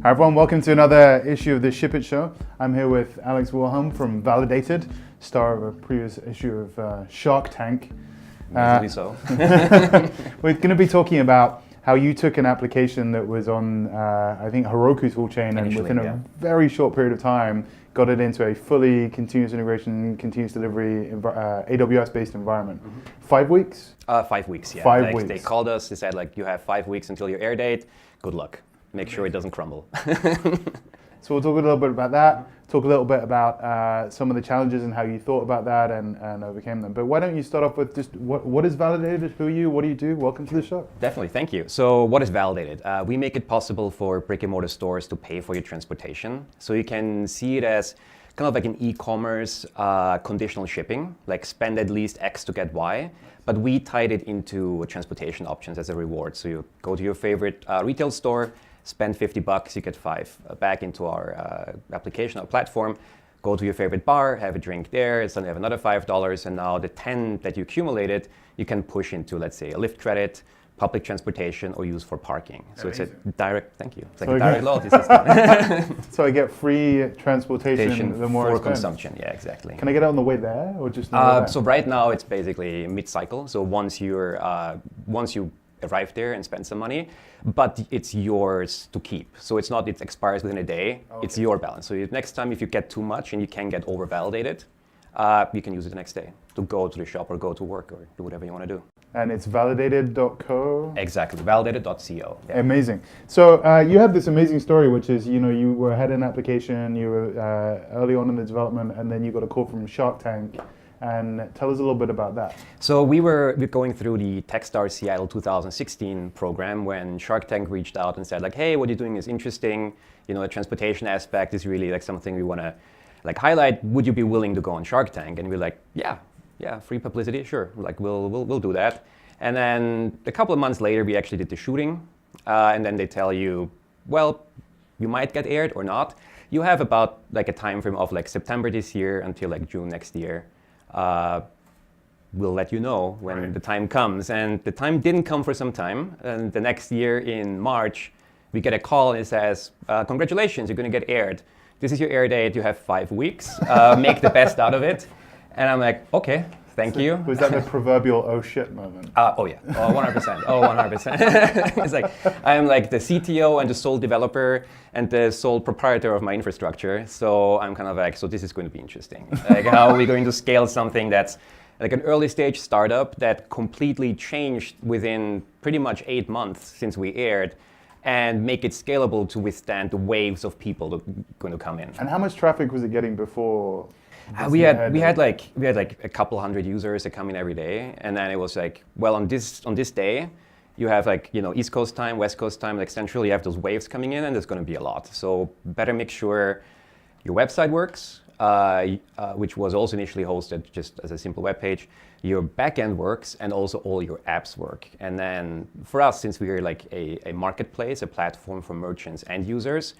Hi everyone, welcome to another issue of the Ship It Show. I'm here with Alex Wilhelm from Validated, star of a previous issue of Shark Tank. So. We're going to be talking about how you took an application that was on, I think, Heroku toolchain, and within a very short period of time, got it into a fully continuous integration, continuous delivery, AWS-based environment. 5 weeks? 5 weeks, yeah. 5 weeks. They called us, they said, you have 5 weeks until your air date. Good luck. Make sure it doesn't crumble. So we'll talk a little bit about that, talk a little bit about some of the challenges and how you thought about that and overcame them. But why don't you start off with just what is Validated, who are you, what do you do? Welcome to the show. Definitely, thank you. So what is Validated? We make it possible for brick and mortar stores to pay for your transportation. So you can see it as kind of like an e-commerce conditional shipping, like spend at least X to get Y. But we tied it into transportation options as a reward. So you go to your favorite retail store, spend $50, you get 5 back into our application or platform. Go to your favorite bar, have a drink there, suddenly have another $5, and now the 10 that you accumulated, you can push into, let's say, a Lyft credit, public transportation, or use for parking. So it's a direct, thank you. It's like a direct loyalty system. So I get free transportation the more for consumption, yeah, exactly. Can I get it on the way there, or just so right now it's basically mid-cycle. So once you arrive there and spend some money, but it's yours to keep. So it's not, it expires within a day. Okay. It's your balance. So next time if you get too much and you can get over-validated, you can use it the next day to go to the shop or go to work or do whatever you want to do. And it's validated.co? Exactly, validated.co. Yeah. Amazing. So you have this amazing story, which is, you had an application, you were early on in the development, and then you got a call from Shark Tank. And tell us a little bit about that. So we're going through the Techstars Seattle 2016 program when Shark Tank reached out and said, hey, what you're doing is interesting. The transportation aspect is really something we want to highlight. Would you be willing to go on Shark Tank? And we're like, yeah, free publicity, sure. We'll do that. And then a couple of months later, we actually did the shooting. And then they tell you, well, you might get aired or not. You have about a time frame of September this year until June next year. We'll let you know when the time comes. And the time didn't come for some time. And the next year in March, we get a call and it says, congratulations, you're going to get aired. This is your air date. You have 5 weeks. Make the best out of it. And I'm like, okay, thank you. Was that the proverbial oh shit moment? Oh yeah, 100%. 100%. It's I'm the CTO and the sole developer and the sole proprietor of my infrastructure. So I'm kind of so this is going to be interesting. How are we going to scale something that's an early stage startup that completely changed within pretty much 8 months since we aired, and make it scalable to withstand the waves of people that are going to come in. And how much traffic was it getting before? We had a couple hundred users that come in every day, and then it was well, on this day, you have East Coast time, West Coast time, Central. You have those waves coming in, and there's going to be a lot. So better make sure your website works, which was also initially hosted just as a simple web page. Your backend works, and also all your apps work. And then for us, since we are a marketplace, a platform for merchants and users,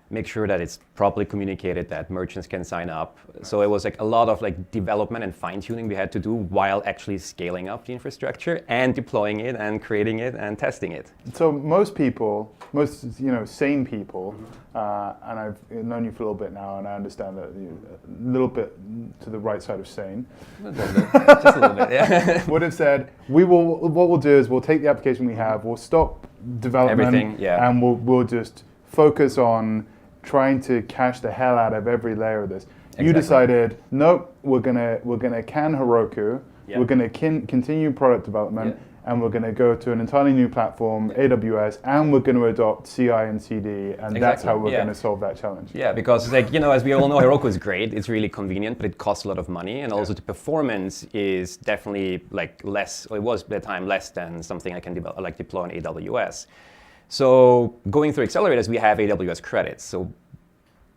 make sure that it's properly communicated, that merchants can sign up. So it was a lot of development and fine-tuning we had to do while actually scaling up the infrastructure and deploying it and creating it and testing it. So most sane people, and I've known you for a little bit now, and I understand that you're a little bit to the right side of sane. Just a little bit, yeah. Would have said, what we'll do is we'll take the application we have, we'll stop development, and we'll just focus on trying to cache the hell out of every layer of this. Exactly. You decided, nope, we're gonna can Heroku, we're gonna continue product development, and we're gonna go to an entirely new platform, AWS, and we're gonna adopt CI and CD, and that's how we're gonna solve that challenge. Yeah, because as we all know, Heroku is great. It's really convenient, but it costs a lot of money, and also the performance is definitely less. Or it was at the time less than something I can deploy on AWS. So going through Accelerators, we have AWS credits. So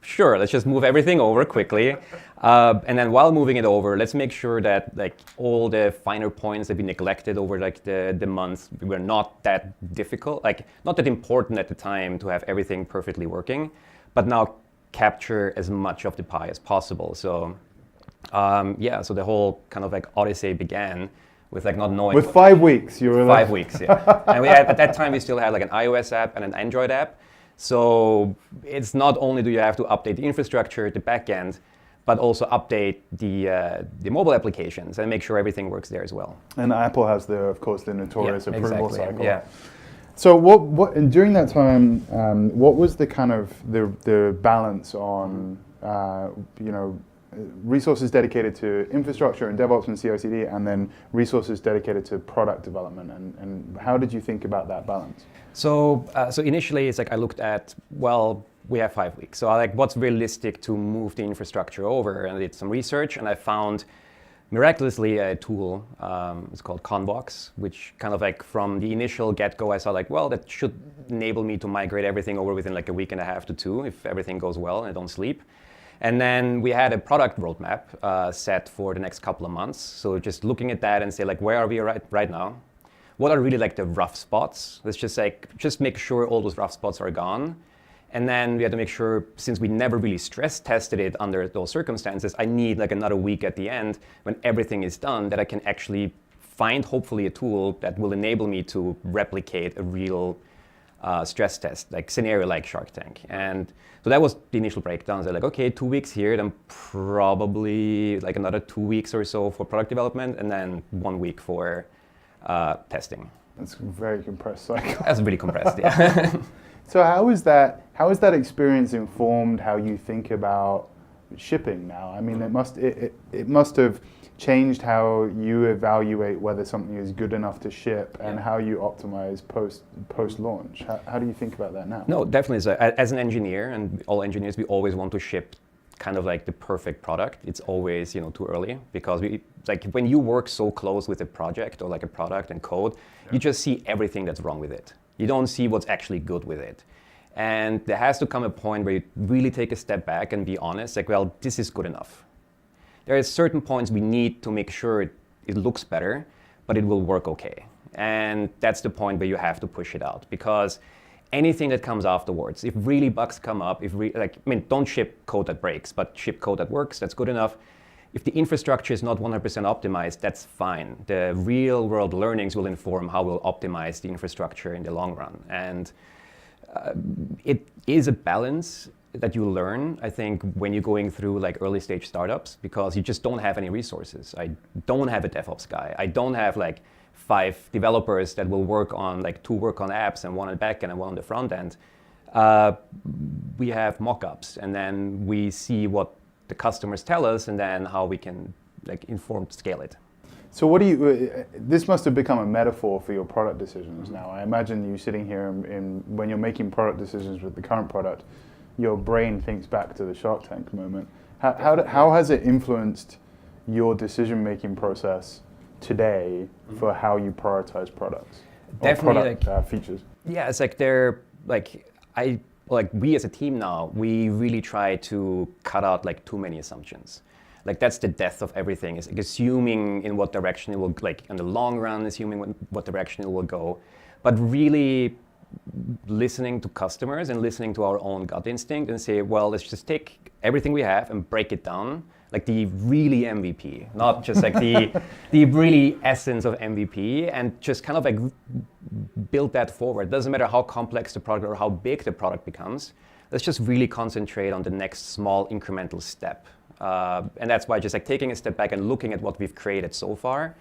sure, let's just move everything over quickly. And then while moving it over, let's make sure that all the finer points that we neglected over the months were not that difficult, not that important at the time to have everything perfectly working, but now capture as much of the pie as possible. So so the whole kind of odyssey began with not knowing. With 5 weeks, you were 5 weeks, yeah. And we had, at that time, we still had an iOS app and an Android app. So it's not only do you have to update the infrastructure, the backend, but also update the mobile applications and make sure everything works there as well. And Apple has of course, the notorious approval cycle. Yeah. So what during that time, what was the kind of the balance on resources dedicated to infrastructure and DevOps and CI/CD, and then resources dedicated to product development, and how did you think about that balance? So initially it's like I looked at, well, we have 5 weeks. So what's realistic to move the infrastructure over? And I did some research and I found miraculously a tool, it's called Conbox, which kind of from the initial get-go I saw well, that should enable me to migrate everything over within a week and a half to 2 if everything goes well and I don't sleep. And then we had a product roadmap set for the next couple of months. So just looking at that and say where are we right now? What are really the rough spots? Let's just make sure all those rough spots are gone. And then we had to make sure, since we never really stress tested it under those circumstances, I need another week at the end when everything is done that I can actually find hopefully a tool that will enable me to replicate a real stress test, scenario like Shark Tank. And so that was the initial breakdown. So okay, 2 weeks here, then probably another 2 weeks or so for product development, and then 1 week for testing. That's a very compressed cycle. That's really compressed, yeah. So how is that experience informed how you think about shipping now? I mean, it must have changed how you evaluate whether something is good enough to ship and how you optimize post launch. How do you think about that now? No, definitely. So as an engineer, and all engineers, we always want to ship kind of the perfect product. It's always too early, because we when you work so close with a project or a product and code, you just see everything that's wrong with it. You don't see what's actually good with it. And there has to come a point where you really take a step back and be honest, well, this is good enough. There are certain points we need to make sure it looks better, but it will work okay. And that's the point where you have to push it out, because anything that comes afterwards, if really bugs come up, don't ship code that breaks, but ship code that works, that's good enough. If the infrastructure is not 100% optimized, that's fine. The real world learnings will inform how we'll optimize the infrastructure in the long run. And it is a balance that you learn, I think, when you're going through early stage startups, because you just don't have any resources. I don't have a DevOps guy. I don't have 5 developers that will work on 2 work on apps and 1 on the back end and 1 on the front end. We have mock-ups, and then we see what the customers tell us, and then how we can inform scale it. So this must have become a metaphor for your product decisions now. I imagine you sitting here when you're making product decisions with the current product, your brain thinks back to the Shark Tank moment. How has it influenced your decision-making process today for how you prioritize products? Definitely, or product features? Yeah, it's we as a team now, we really try to cut out too many assumptions. That's the death of everything, is assuming in what direction it will, in the long run, assuming what direction it will go. But really listening to customers and listening to our own gut instinct and say, well, let's just take everything we have and break it down, the really MVP, not just the really essence of MVP, and just kind of build that forward. Doesn't matter how complex the product or how big the product becomes. Let's just really concentrate on the next small incremental step. And that's why just taking a step back and looking at what we've created so far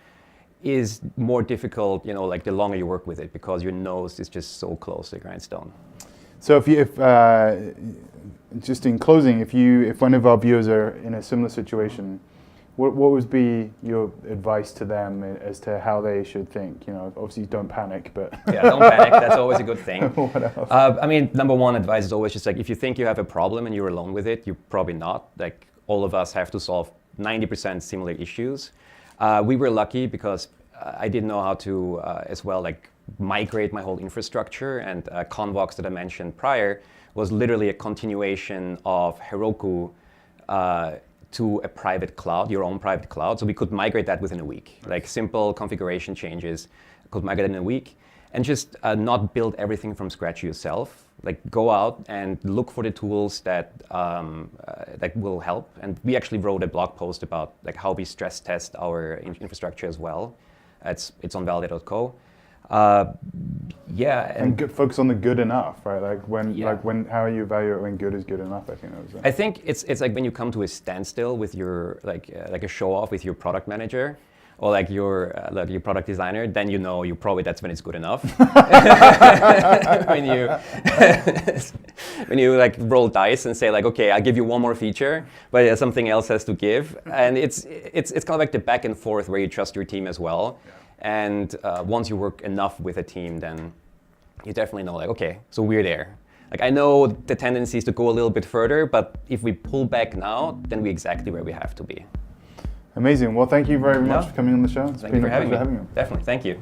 is more difficult, the longer you work with it, because your nose is just so close to the grindstone. So just in closing, if one of our viewers are in a similar situation, what would be your advice to them as to how they should think? Obviously don't panic, but yeah, don't panic. That's always a good thing. What else? Number one advice is always just if you think you have a problem and you're alone with it, you're probably not. All of us have to solve 90% similar issues. We were lucky because I didn't know how to as well migrate my whole infrastructure, and Conbox that I mentioned prior was literally a continuation of Heroku to a private cloud, your own private cloud. So we could migrate that within a week. Simple configuration changes, could migrate in a week, and just not build everything from scratch yourself. Go out and look for the tools that will help. And we actually wrote a blog post about how we stress test our infrastructure as well. It's on validated.co. Yeah, and focus on the good enough, right? When how you evaluate when good is good enough? I think that was it. I think it's like when you come to a standstill with your like a show off with your product manager, or like your product designer, then that's when it's good enough. when you like roll dice and say like, okay, I'll give you one more feature, but something else has to give, and it's kind of like the back and forth where you trust your team as well. Yeah. And once you work enough with a team, then you definitely know like, okay, so we're there. Like I know the tendency is to go a little bit further, but if we pull back now, then we're exactly where we have to be. Amazing. Well, thank you very much for coming on the show. Thank you for having me. Definitely. Thank you.